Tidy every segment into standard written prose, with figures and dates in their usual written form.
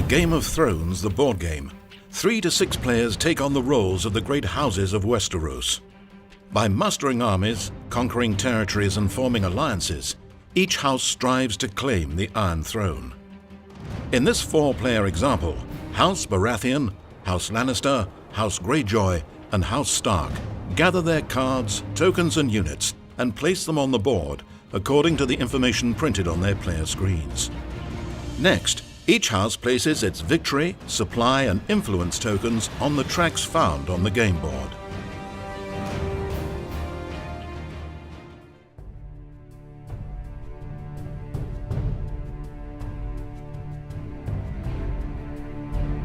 Game of Thrones, the board game, 3 to 6 players take on the roles of the great houses of Westeros. By mustering armies, conquering territories and forming alliances, each house strives to claim the Iron Throne. In this 4-player example, House Baratheon, House Lannister, House Greyjoy and House Stark gather their cards, tokens and units and place them on the board according to the information printed on their player screens. Next, each house places its victory, supply and influence tokens on the tracks found on the game board.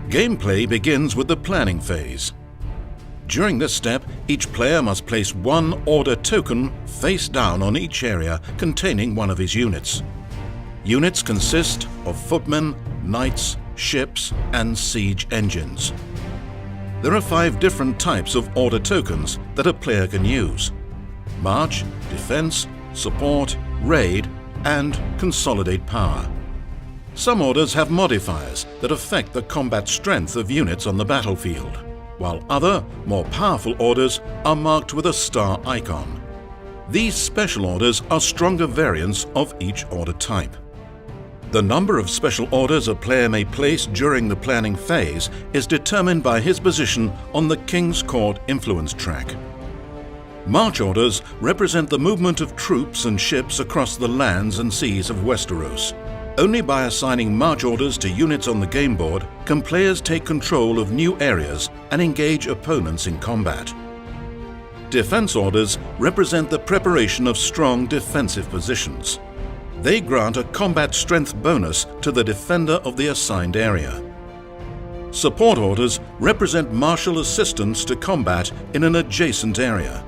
Gameplay begins with the planning phase. During this step, each player must place 1 order token face down on each area containing one of his units. Units consist of footmen, knights, ships, and siege engines. There are 5 different types of order tokens that a player can use: March, Defense, Support, Raid, and Consolidate Power. Some orders have modifiers that affect the combat strength of units on the battlefield, while other, more powerful orders are marked with a star icon. These special orders are stronger variants of each order type. The number of special orders a player may place during the planning phase is determined by his position on the King's Court influence track. March orders represent the movement of troops and ships across the lands and seas of Westeros. Only by assigning march orders to units on the game board can players take control of new areas and engage opponents in combat. Defense orders represent the preparation of strong defensive positions. They grant a combat strength bonus to the defender of the assigned area. Support orders represent martial assistance to combat in an adjacent area.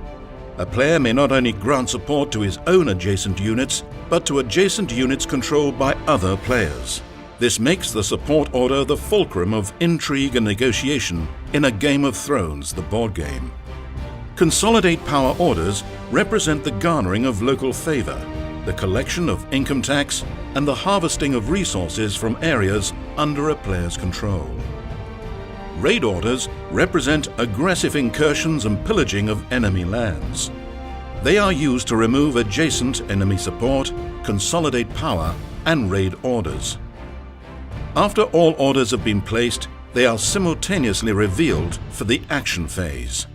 A player may not only grant support to his own adjacent units, but to adjacent units controlled by other players. This makes the support order the fulcrum of intrigue and negotiation in a Game of Thrones, the board game. Consolidate Power orders represent the garnering of local favor, the collection of income tax, and the harvesting of resources from areas under a player's control. Raid orders represent aggressive incursions and pillaging of enemy lands. They are used to remove adjacent enemy support, consolidate power, and raid orders. After all orders have been placed, they are simultaneously revealed for the action phase.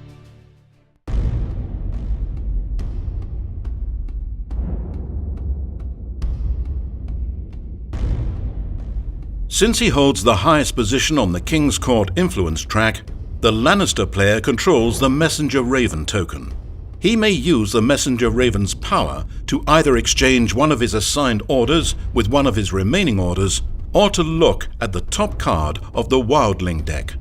Since he holds the highest position on the King's Court influence track, the Lannister player controls the Messenger Raven token. He may use the Messenger Raven's power to either exchange one of his assigned orders with one of his remaining orders, or to look at the top card of the Wildling deck.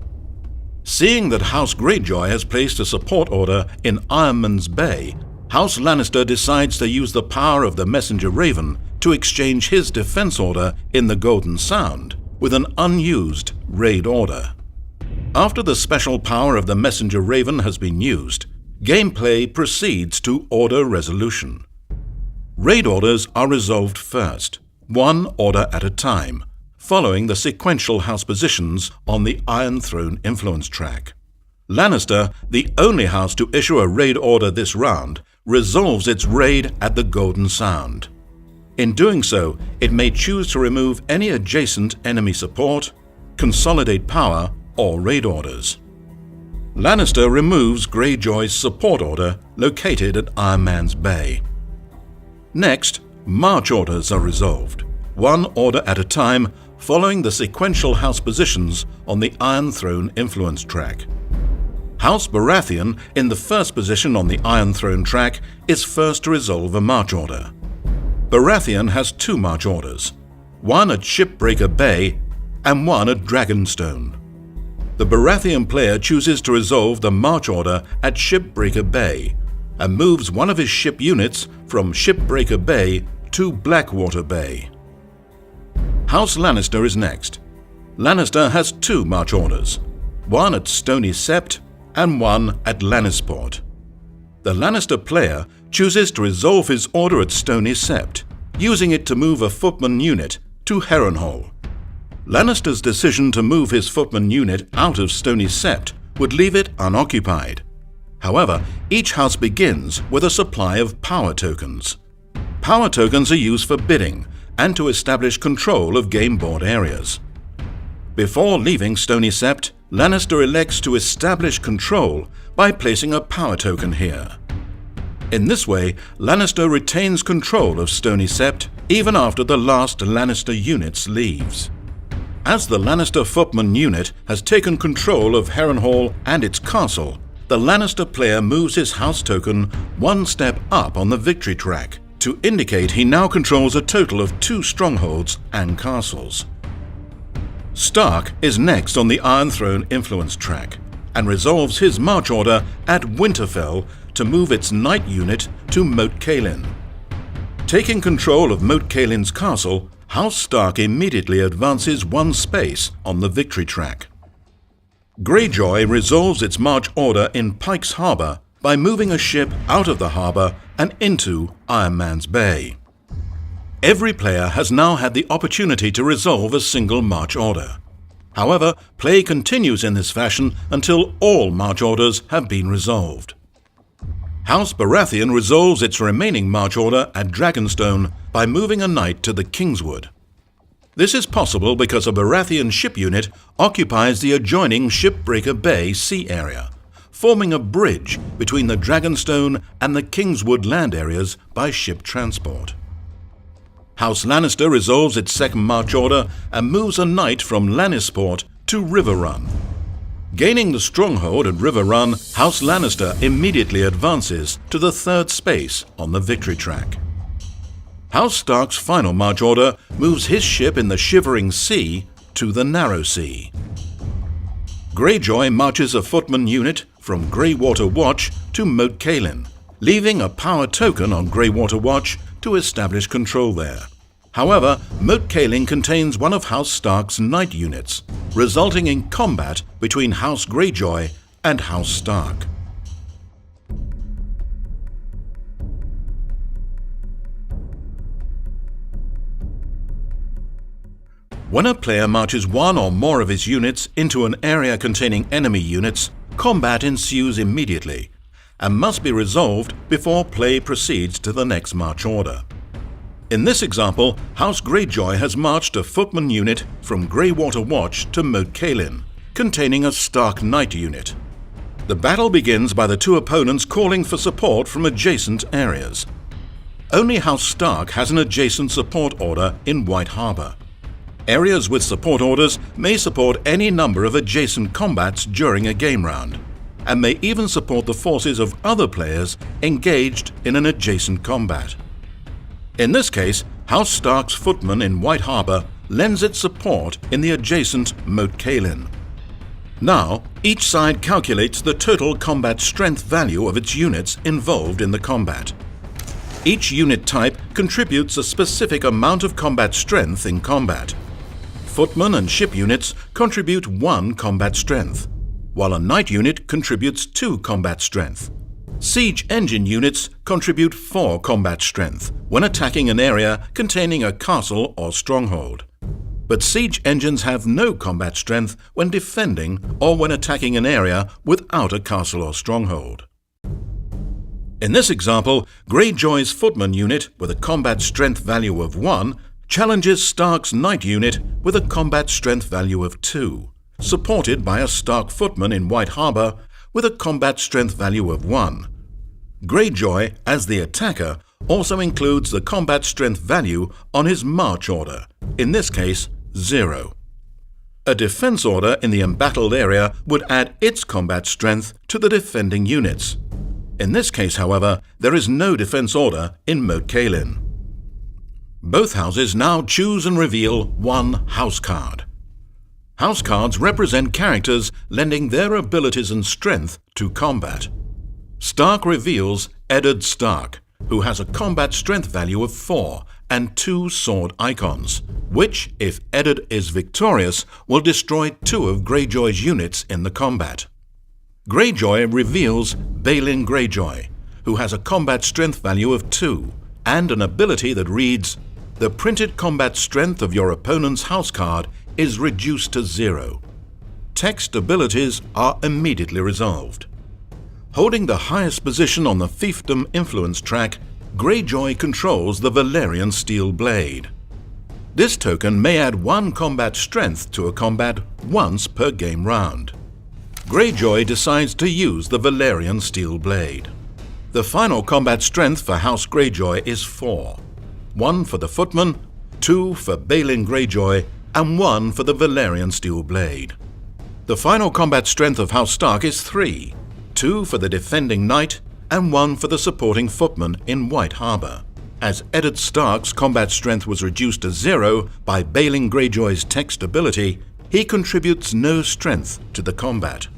Seeing that House Greyjoy has placed a support order in Ironman's Bay, House Lannister decides to use the power of the Messenger Raven to exchange his defense order in the Golden Sound with an unused raid order. After the special power of the Messenger Raven has been used, gameplay proceeds to order resolution. Raid orders are resolved first, 1 order at a time, following the sequential house positions on the Iron Throne influence track. Lannister, the only house to issue a raid order this round, resolves its raid at the Golden Sound. In doing so, it may choose to remove any adjacent enemy support, consolidate power, or raid orders. Lannister removes Greyjoy's support order located at Ironman's Bay. Next, march orders are resolved, 1 order at a time, following the sequential house positions on the Iron Throne influence track. House Baratheon, in the first position on the Iron Throne track, is first to resolve a march order. Baratheon has 2 march orders, 1 at Shipbreaker Bay and 1 at Dragonstone. The Baratheon player chooses to resolve the march order at Shipbreaker Bay and moves one of his ship units from Shipbreaker Bay to Blackwater Bay. House Lannister is next. Lannister has 2 march orders, 1 at Stony Sept and 1 at Lannisport. The Lannister player chooses to resolve his order at Stony Sept, using it to move a footman unit to Harrenhal. Lannister's decision to move his footman unit out of Stony Sept would leave it unoccupied. However, each house begins with a supply of power tokens. Power tokens are used for bidding and to establish control of game board areas. Before leaving Stony Sept, Lannister elects to establish control by placing a power token here. In this way, Lannister retains control of Stony Sept even after the last Lannister unit leaves. As the Lannister footman unit has taken control of Harrenhal and its castle, the Lannister player moves his house token one step up on the victory track to indicate he now controls a total of 2 strongholds and castles. Stark is next on the Iron Throne influence track and resolves his march order at Winterfell to move its knight unit to Moat Cailin. Taking control of Moat Cailin's castle, House Stark immediately advances 1 space on the victory track. Greyjoy resolves its march order in Pike's Harbour by moving a ship out of the harbour and into Iron Man's Bay. Every player has now had the opportunity to resolve a single march order. However, play continues in this fashion until all march orders have been resolved. House Baratheon resolves its remaining march order at Dragonstone by moving a knight to the Kingswood. This is possible because a Baratheon ship unit occupies the adjoining Shipbreaker Bay sea area, forming a bridge between the Dragonstone and the Kingswood land areas by ship transport. House Lannister resolves its second march order and moves a knight from Lannisport to Riverrun. Gaining the stronghold at Riverrun, House Lannister immediately advances to the 3rd space on the victory track. House Stark's final march order moves his ship in the Shivering Sea to the Narrow Sea. Greyjoy marches a footman unit from Greywater Watch to Moat Cailin, leaving a power token on Greywater Watch to establish control there. However, Moat Cailin contains one of House Stark's knight units, resulting in combat between House Greyjoy and House Stark. When a player marches one or more of his units into an area containing enemy units, combat ensues immediately and must be resolved before play proceeds to the next march order. In this example, House Greyjoy has marched a footman unit from Greywater Watch to Moat Cailin, containing a Stark Knight unit. The battle begins by the 2 opponents calling for support from adjacent areas. Only House Stark has an adjacent support order in White Harbour. Areas with support orders may support any number of adjacent combats during a game round, and may even support the forces of other players engaged in an adjacent combat. In this case, House Stark's footman in White Harbour lends its support in the adjacent Moat Cailin. Now, each side calculates the total combat strength value of its units involved in the combat. Each unit type contributes a specific amount of combat strength in combat. Footman and ship units contribute 1 combat strength, while a knight unit contributes 2 combat strength. Siege engine units contribute 4 combat strength when attacking an area containing a castle or stronghold. But siege engines have no combat strength when defending or when attacking an area without a castle or stronghold. In this example, Greyjoy's footman unit with a combat strength value of 1 challenges Stark's knight unit with a combat strength value of 2, supported by a Stark footman in White Harbour with a combat strength value of 1. Greyjoy, as the attacker, also includes the combat strength value on his march order, in this case 0. A defense order in the embattled area would add its combat strength to the defending units. In this case, however, there is no defense order in Moat Cailin. Both houses now choose and reveal 1 house card. House cards represent characters lending their abilities and strength to combat. Stark reveals Eddard Stark, who has a combat strength value of 4 and 2 sword icons, which, if Eddard is victorious, will destroy 2 of Greyjoy's units in the combat. Greyjoy reveals Balin Greyjoy, who has a combat strength value of 2 and an ability that reads, "The printed combat strength of your opponent's house card is reduced to 0. Text abilities are immediately resolved. Holding the highest position on the fiefdom influence track, Greyjoy controls the Valyrian steel blade. This token may add 1 combat strength to a combat once per game round. Greyjoy decides to use the Valyrian steel blade. The final combat strength for House Greyjoy is 4. 1 for the footman, 2 for Balin Greyjoy, and 1 for the Valyrian steel blade. The final combat strength of House Stark is 3. 2 for the defending knight, and 1 for the supporting footman in White Harbour. As Eddard Stark's combat strength was reduced to 0 by Balin Greyjoy's text ability, he contributes no strength to the combat.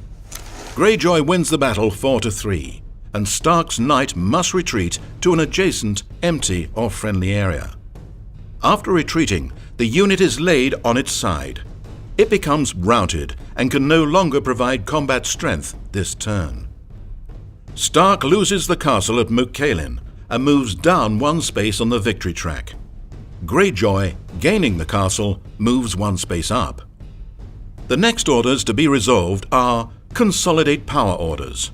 Greyjoy wins the battle 4-3, and Stark's knight must retreat to an adjacent, empty or friendly area. After retreating, the unit is laid on its side. It becomes routed and can no longer provide combat strength this turn. Stark loses the castle at Mokelin and moves down 1 space on the victory track. Greyjoy, gaining the castle, moves 1 space up. The next orders to be resolved are Consolidate Power Orders.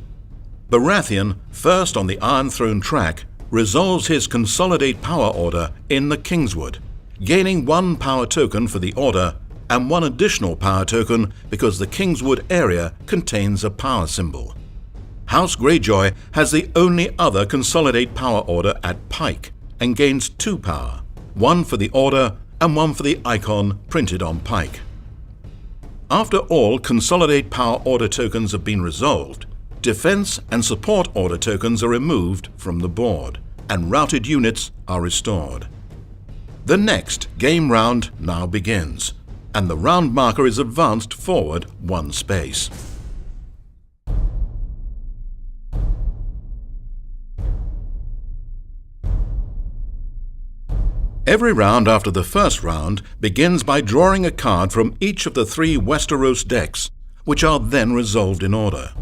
Baratheon, first on the Iron Throne track, resolves his Consolidate Power Order in the Kingswood, gaining 1 power token for the order and 1 additional power token because the Kingswood area contains a power symbol. House Greyjoy has the only other Consolidate Power Order at Pike and gains 2 power, 1 for the order and 1 for the icon printed on Pike. After all Consolidate Power Order tokens have been resolved, Defense and Support Order tokens are removed from the board, and routed units are restored. The next game round now begins, and the round marker is advanced forward 1 space. Every round after the first round begins by drawing a card from each of the 3 Westeros decks, which are then resolved in order.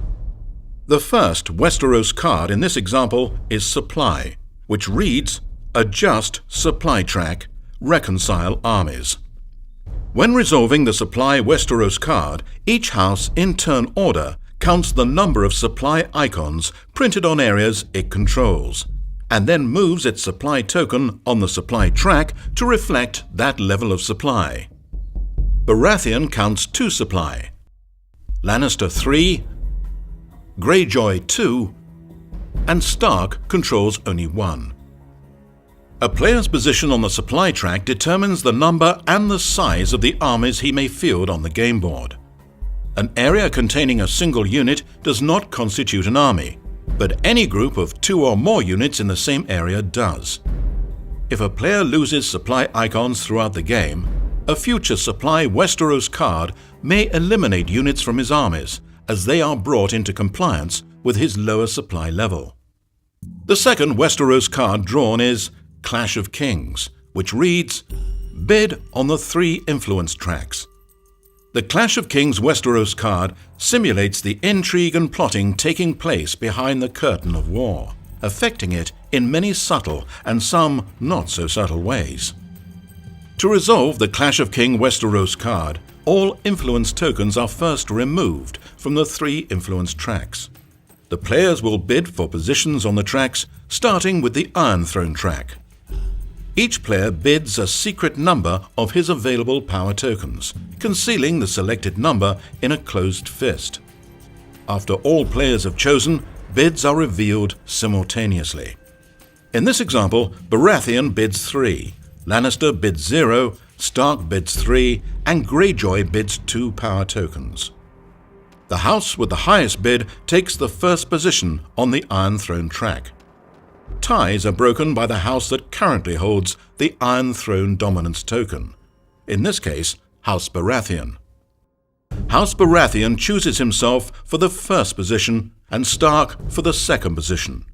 The first Westeros card in this example is Supply, which reads, Adjust Supply Track, Reconcile Armies. When resolving the Supply Westeros card, each house in turn order counts the number of supply icons printed on areas it controls, and then moves its supply token on the supply track to reflect that level of supply. Baratheon counts 2 supply, Lannister 3, Greyjoy 2, and Stark controls only 1. A player's position on the supply track determines the number and the size of the armies he may field on the game board. An area containing a single unit does not constitute an army, but any group of 2 or more units in the same area does. If a player loses supply icons throughout the game, a future Supply Westeros card may eliminate units from his armies as they are brought into compliance with his lower supply level. The second Westeros card drawn is Clash of Kings, which reads, Bid on the 3 influence tracks. The Clash of Kings Westeros card simulates the intrigue and plotting taking place behind the curtain of war, affecting it in many subtle and some not so subtle ways. To resolve the Clash of King Westeros card, all influence tokens are first removed from the 3 influence tracks. The players will bid for positions on the tracks, starting with the Iron Throne track. Each player bids a secret number of his available power tokens, concealing the selected number in a closed fist. After all players have chosen, bids are revealed simultaneously. In this example, Baratheon bids 3, Lannister bids 0, Stark bids 3, and Greyjoy bids 2 power tokens. The house with the highest bid takes the first position on the Iron Throne track. Ties are broken by the house that currently holds the Iron Throne dominance token, in this case, House Baratheon. House Baratheon chooses himself for the first position and Stark for the second position.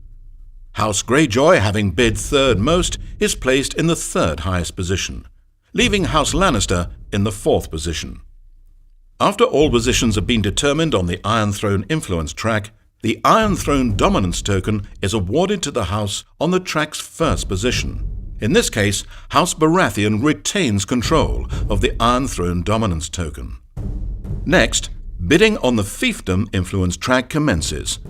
House Greyjoy, having bid 3rd most, is placed in the 3rd highest position, leaving House Lannister in the 4th position. After all positions have been determined on the Iron Throne influence track, the Iron Throne dominance token is awarded to the house on the track's first position. In this case, House Baratheon retains control of the Iron Throne dominance token. Next, bidding on the fiefdom influence track commences.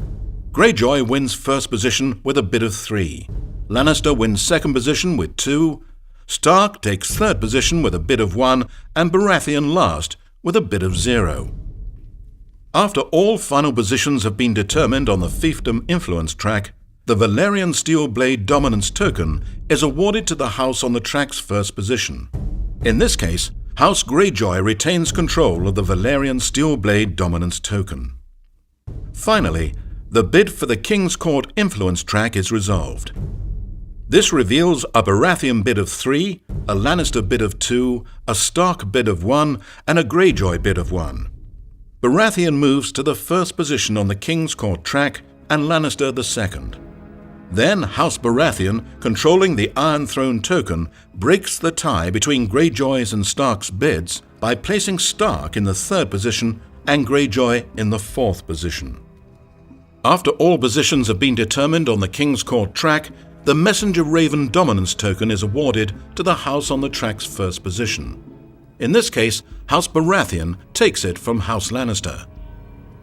Greyjoy wins first position with a bid of 3. Lannister wins second position with 2. Stark takes third position with a bid of 1, and Baratheon last with a bid of 0. After all final positions have been determined on the fiefdom influence track, the Valyrian Steel Blade dominance token is awarded to the house on the track's first position. In this case, House Greyjoy retains control of the Valyrian Steel Blade dominance token. Finally, the bid for the King's Court influence track is resolved. This reveals a Baratheon bid of 3, a Lannister bid of 2, a Stark bid of 1, and a Greyjoy bid of 1. Baratheon moves to the first position on the King's Court track and Lannister the second. Then House Baratheon, controlling the Iron Throne token, breaks the tie between Greyjoy's and Stark's bids by placing Stark in the third position and Greyjoy in the fourth position. After all positions have been determined on the King's Court track, the Messenger Raven dominance token is awarded to the house on the track's first position. In this case, House Baratheon takes it from House Lannister.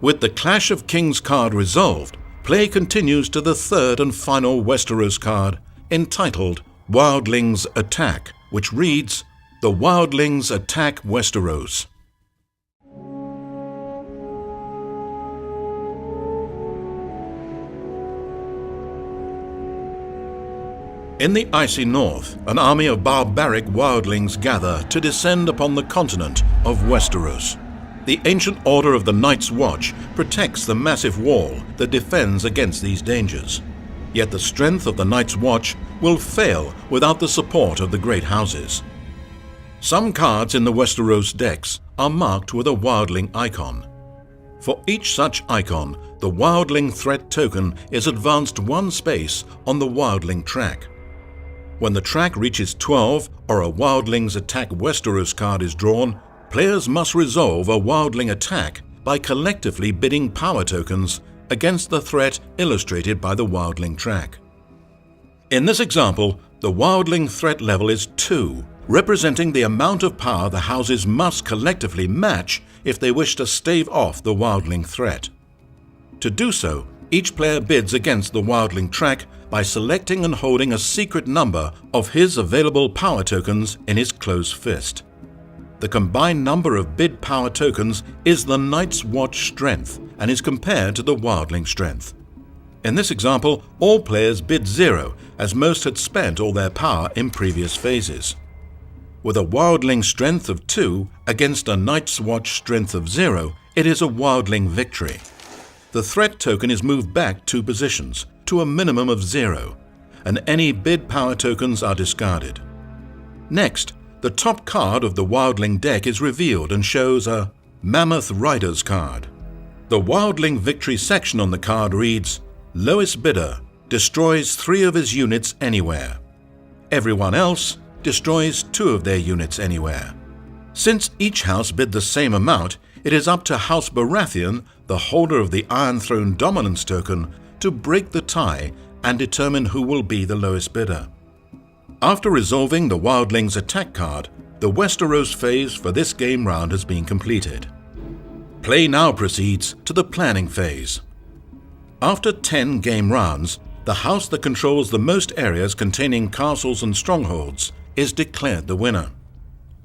With the Clash of Kings card resolved, play continues to the third and final Westeros card, entitled Wildlings Attack, which reads, The Wildlings Attack Westeros. In the icy north, an army of barbaric wildlings gather to descend upon the continent of Westeros. The ancient order of the Night's Watch protects the massive wall that defends against these dangers. Yet the strength of the Night's Watch will fail without the support of the great houses. Some cards in the Westeros decks are marked with a wildling icon. For each such icon, the wildling threat token is advanced 1 space on the wildling track. When the track reaches 12 or a Wildlings Attack Westeros card is drawn, players must resolve a wildling attack by collectively bidding power tokens against the threat illustrated by the wildling track. In this example, the wildling threat level is 2, representing the amount of power the houses must collectively match if they wish to stave off the wildling threat. To do so, each player bids against the wildling track by selecting and holding a secret number of his available power tokens in his closed fist. The combined number of bid power tokens is the Night's Watch strength and is compared to the wildling strength. In this example, all players bid 0, as most had spent all their power in previous phases. With a wildling strength of 2 against a Night's Watch strength of 0, it is a wildling victory. The threat token is moved back 2 positions, to a minimum of 0, and any bid power tokens are discarded. Next, the top card of the wildling deck is revealed and shows a Mammoth Riders card. The wildling victory section on the card reads, Lowest bidder destroys 3 of his units anywhere. Everyone else destroys 2 of their units anywhere. Since each house bid the same amount, it is up to House Baratheon, the holder of the Iron Throne dominance token, to break the tie and determine who will be the lowest bidder. After resolving the Wildlings Attack card, the Westeros phase for this game round has been completed. Play now proceeds to the planning phase. After 10 game rounds, the house that controls the most areas containing castles and strongholds is declared the winner.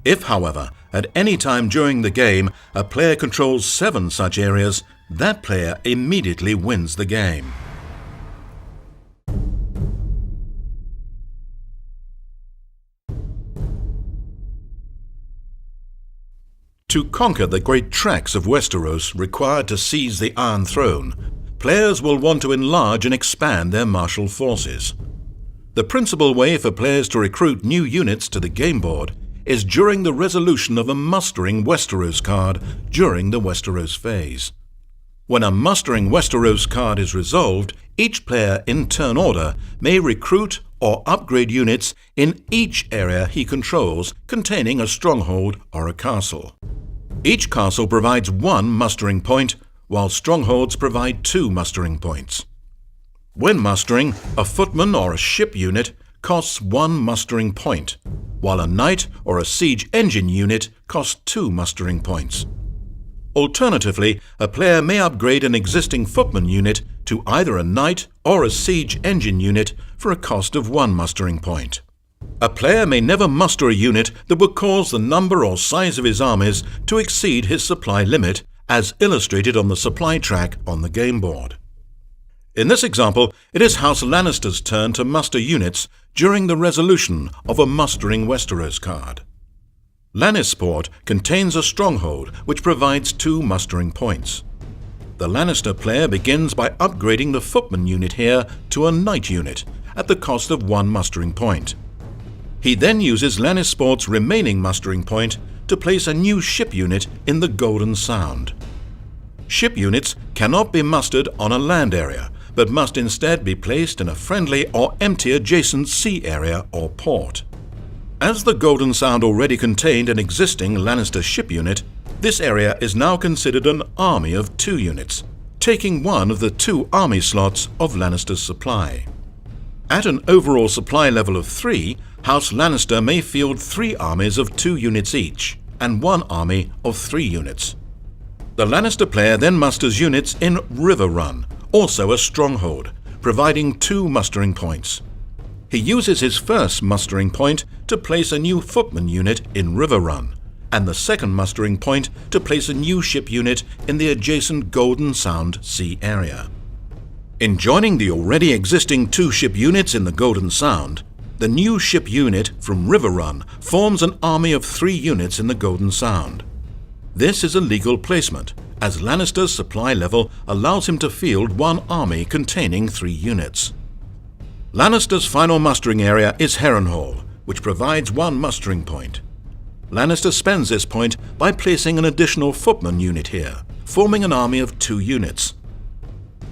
If, however, at any time during the game a player controls 7 such areas, that player immediately wins the game. To conquer the great tracts of Westeros required to seize the Iron Throne, players will want to enlarge and expand their martial forces. The principal way for players to recruit new units to the game board is during the resolution of a Mustering Westeros card during the Westeros phase. When a Mustering Westeros card is resolved, each player in turn order may recruit or upgrade units in each area he controls containing a stronghold or a castle. Each castle provides 1 mustering point, while strongholds provide 2 mustering points. When mustering, a footman or a ship unit costs 1 mustering point, while a knight or a siege engine unit costs 2 mustering points. Alternatively, a player may upgrade an existing footman unit to either a knight or a siege engine unit for a cost of 1 mustering point. A player may never muster a unit that would cause the number or size of his armies to exceed his supply limit, as illustrated on the supply track on the game board. In this example, it is House Lannister's turn to muster units during the resolution of a Mustering Westeros card. Lannisport contains a stronghold which provides 2 mustering points. The Lannister player begins by upgrading the footman unit here to a knight unit at the cost of 1 mustering point. He then uses Lannisport's remaining mustering point to place a new ship unit in the Golden Sound. Ship units cannot be mustered on a land area, but must instead be placed in a friendly or empty adjacent sea area or port. As the Golden Sound already contained an existing Lannister ship unit, this area is now considered an army of 2 units, taking one of the 2 army slots of Lannister's supply. At an overall supply level of 3, House Lannister may field 3 armies of 2 units each, and 1 army of 3 units. The Lannister player then musters units in River Run, also a stronghold, providing 2 mustering points. He uses his first mustering point to place a new footman unit in River Run, and the second mustering point to place a new ship unit in the adjacent Golden Sound sea area. In joining the already existing 2 ship units in the Golden Sound, the new ship unit from River Run forms an army of 3 units in the Golden Sound. This is a legal placement, as Lannister's supply level allows him to field 1 army containing 3 units. Lannister's final mustering area is Harrenhal, which provides 1 mustering point. Lannister spends this point by placing an additional footman unit here, forming an army of 2 units.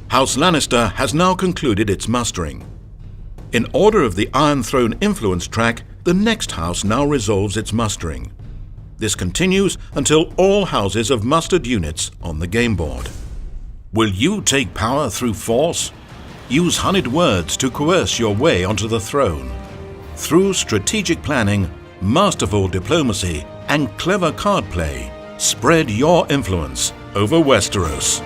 House Lannister has now concluded its mustering. In order of the Iron Throne influence track, the next house now resolves its mustering. This continues until all houses have mustered units on the game board. Will you take power through force? Use honeyed words to coerce your way onto the throne. Through strategic planning, masterful diplomacy, and clever card play, spread your influence over Westeros.